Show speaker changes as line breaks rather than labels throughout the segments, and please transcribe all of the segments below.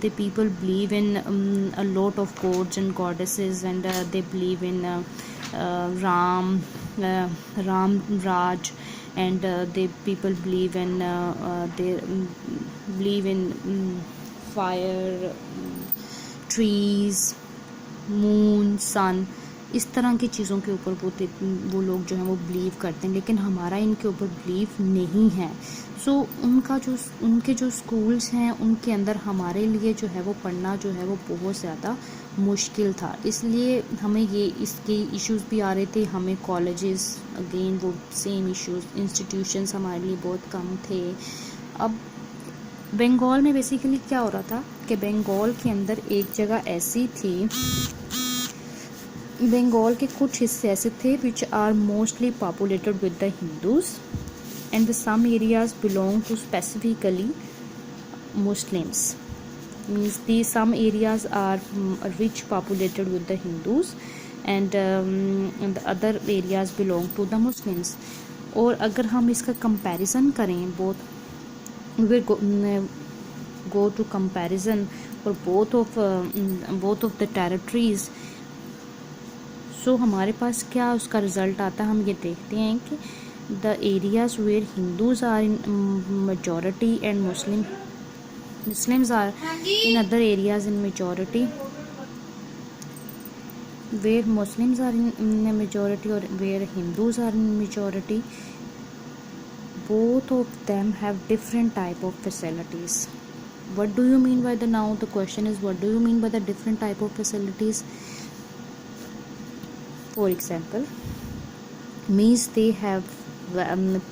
the people believe in a lot of gods and goddesses, and they believe in Ram Raj, and they people believe in they believe in fire, trees, moon, sun, इस तरह की चीज़ों के ऊपर वो लोग जो हैं वो बिलीव करते हैं, लेकिन हमारा इनके ऊपर बिलीव नहीं है। सो उनके जो स्कूल्स हैं उनके अंदर हमारे लिए जो है वो पढ़ना जो है वो बहुत ज़्यादा मुश्किल था, इसलिए हमें ये इसके इश्यूज़ भी आ रहे थे। हमें कॉलेजेस अगेन वो सेम इश्यूज़, इंस्टीट्यूशंस हमारे लिए बहुत कम थे। अब बंगाल में बेसिकली क्या हो रहा था कि बंगाल के अंदर एक जगह ऐसी थी, बंगाल के कुछ हिस्से ऐसे थे which are mostly populated with the Hindus, and the some areas belong to specifically Muslims. Means these some areas are rich populated with the Hindus, and the other areas belong to the Muslims. और अगर हम इसका comparison करें, both we go to comparison for both of the territories, सो हमारे पास क्या उसका result आता है, हम ये देखते हैं कि the areas where Hindus are in majority and Muslims are in other areas in majority, where Muslims are in a majority or where Hindus are in majority, both of them have different type of facilities. What do you mean by now the question is, what do you mean by the different type of facilities? For example, means they have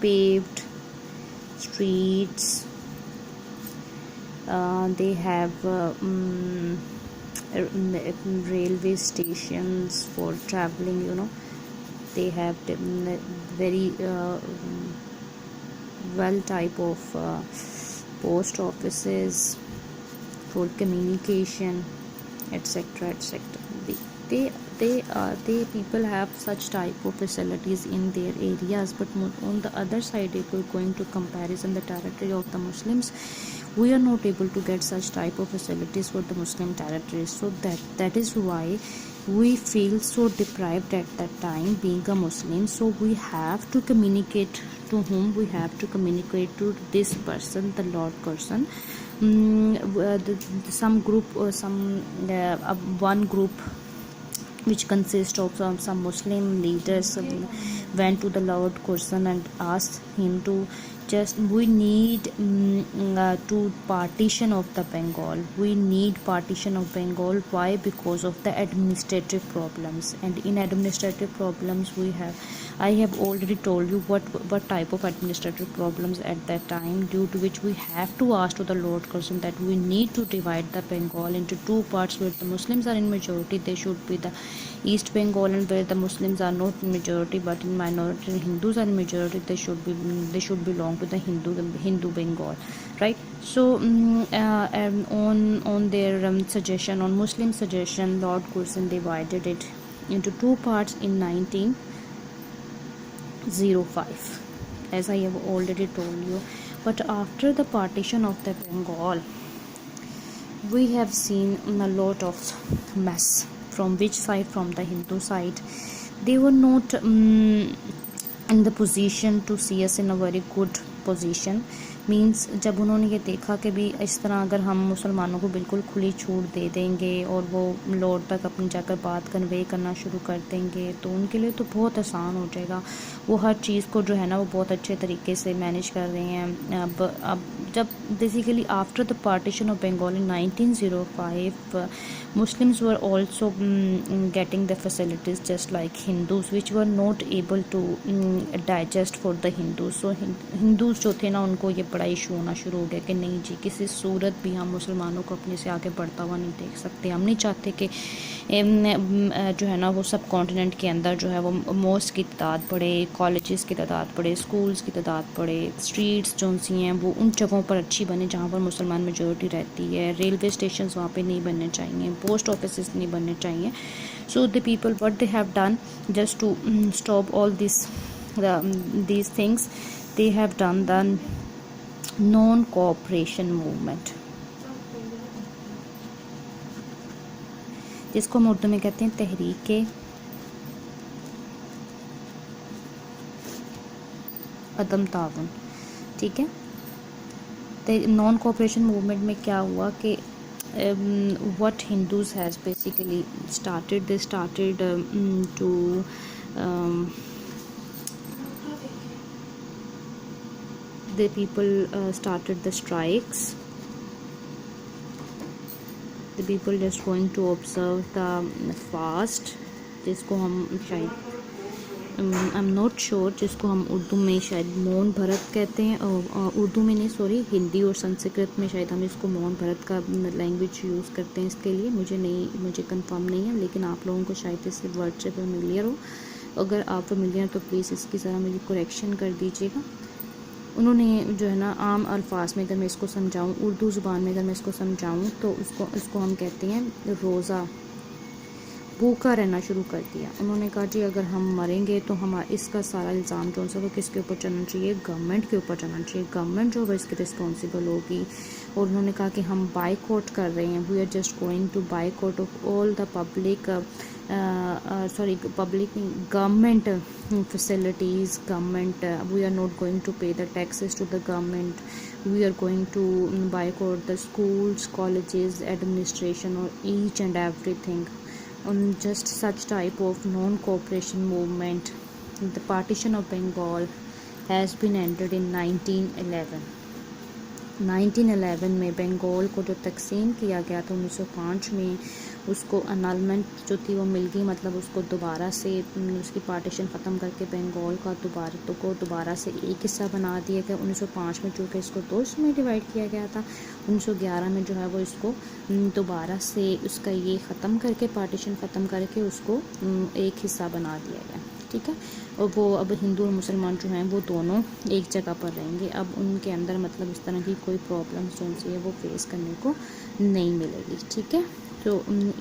paved streets, they have railway stations for traveling, they have very well type of post offices for communication, etc, etc. They people have such type of facilities in their areas, but on the other side, if we're going to comparison the territory of the Muslims, we are not able to get such type of facilities for the Muslim territories. So that is why we feel so deprived at that time being a Muslim. So we have to communicate to whom? We have to communicate to this person, the Lord person. Some group or one group which consists of some Muslim leaders went to the Lord Curzon and asked him to we need to partition of the Bengal. We need partition of Bengal. Why? Because of the administrative problems. And in administrative problems I have already told you what type of administrative problems at that time, due to which we have to ask to the Lord Curzon that we need to divide the Bengal into two parts, where the Muslims are in majority, they should be the East Bengal, and where the Muslims are not in majority but in minority, and Hindus are in majority, they should belong to the Hindu Bengal, right? So on their suggestion, on Muslim suggestion, Lord Curzon divided it into two parts in 1905, as I have already told you. But after the partition of the Bengal, we have seen a lot of mess. From which side? From the Hindu side. They were not in the position to see us in a very good position. Means जब उन्होंने ये देखा कि भी इस तरह अगर हम मुसलमानों को बिल्कुल खुली छूट दे देंगे और वो लॉर्ड तक अपनी जाकर बात कन्वे करना शुरू कर देंगे, तो उनके लिए तो बहुत आसान हो जाएगा। वो हर चीज़ को जो है ना वो बहुत अच्छे तरीके से मैनेज कर रहे हैं। अब जब basically after the partition of Bengal in 1905, Muslims were also getting the facilities just like Hindus, which were not able to digest for the Hindus. So Hindus जो थे ना, उनको ये बड़ा इशू होना शुरू हो गया कि नहीं जी, किसी सूरत भी हम मुसलमानों को अपने से आगे बढ़ता हुआ नहीं देख सकते। हम नहीं चाहते कि जो है ना वो सब कॉन्टिनेंट के अंदर जो है वो मॉस्क की तादाद बढ़े, कॉलेजेस की तादाद बढ़े, स्कूल्स की तादाद बढ़े, स्ट्रीट्स जो सी हैं वो उन जगहों पर अच्छी बने जहाँ पर मुसलमान मेजॉरिटी रहती है, रेलवे स्टेशन वहाँ पे नहीं बनने चाहिए, पोस्ट ऑफिस नहीं बनने चाहिए। So the people what they have done just to stop all these things, they have done the non-cooperation movement. जिसको हम उर्दू में कहते हैं तहरीक अदम ताउन, ठीक है। नॉन कोऑपरेशन मूवमेंट में क्या हुआ कि what Hindus has basically started, they started to the people started the strikes, the people just going to observe the fast, जिसको हम शायद आई एम नॉट श्योर, जिसको हम उर्दू में शायद मौन भरत कहते हैं, उर्दू में नहीं सॉरी, हिंदी और संस्कृत में शायद हम इसको मौन भरत का लैंग्वेज यूज़ करते हैं इसके लिए, मुझे कंफर्म नहीं है, लेकिन आप लोगों को शायद इससे वर्ड से फेमिलियर हो। अगर आप फेमिलियर तो प्लीज़ इसकी ज़रा मुझे करेक्शन कर दीजिएगा। उन्होंने जो है ना आम अल्फाज में अगर मैं इसको समझाऊँ, उर्दू ज़ुबान में अगर मैं इसको समझाऊँ तो इसको हम कहते हैं रोज़ा, भूखा रहना शुरू कर दिया। उन्होंने कहा जी अगर हम मरेंगे तो हमारा इसका सारा इल्ज़ाम जो सा वो किसके ऊपर चलना चाहिए, गवर्नमेंट के ऊपर चलना चाहिए, गवर्नमेंट जो है इसकी रिस्पॉन्सिबल होगी। और उन्होंने कहा कि हम बाइकआउट कर रहे हैं, we are just going to boycott of all the public government facilities, government, we are not going to pay the taxes to the government, we are going to boycott the schools, colleges, administration और each and everything on just such type of non-cooperation movement. The partition of Bengal has been ended in 1911. 1911 में बंगाल को जो तकसीम किया गया था 1905 में, उसको अनलमेंट जो थी वो मिल गई, मतलब उसको दोबारा से उसकी पार्टीशन ख़त्म करके बंगाल का दोबारा से एक हिस्सा बना दिया गया। 1905 में चूँकि इसको दो हिस्सों में डिवाइड किया गया था, 1911 में जो है वो इसको दोबारा से उसका ये ख़त्म करके पार्टीशन ख़त्म करके उसको एक हिस्सा बना दिया गया, ठीक है। और वो अब हिंदू और मुसलमान जो हैं वो दोनों एक जगह पर रहेंगे। अब उनके अंदर मतलब इस तरह की कोई प्रॉब्लम जो है वो फेस करने को नहीं मिलेगी, ठीक है। So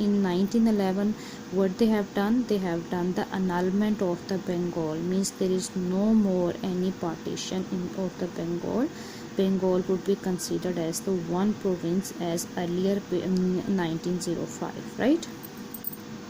in 1911 what they have done the annulment of the Bengal, means there is no more any partition of the Bengal. Bengal would be considered as the one province as earlier in 1905, right?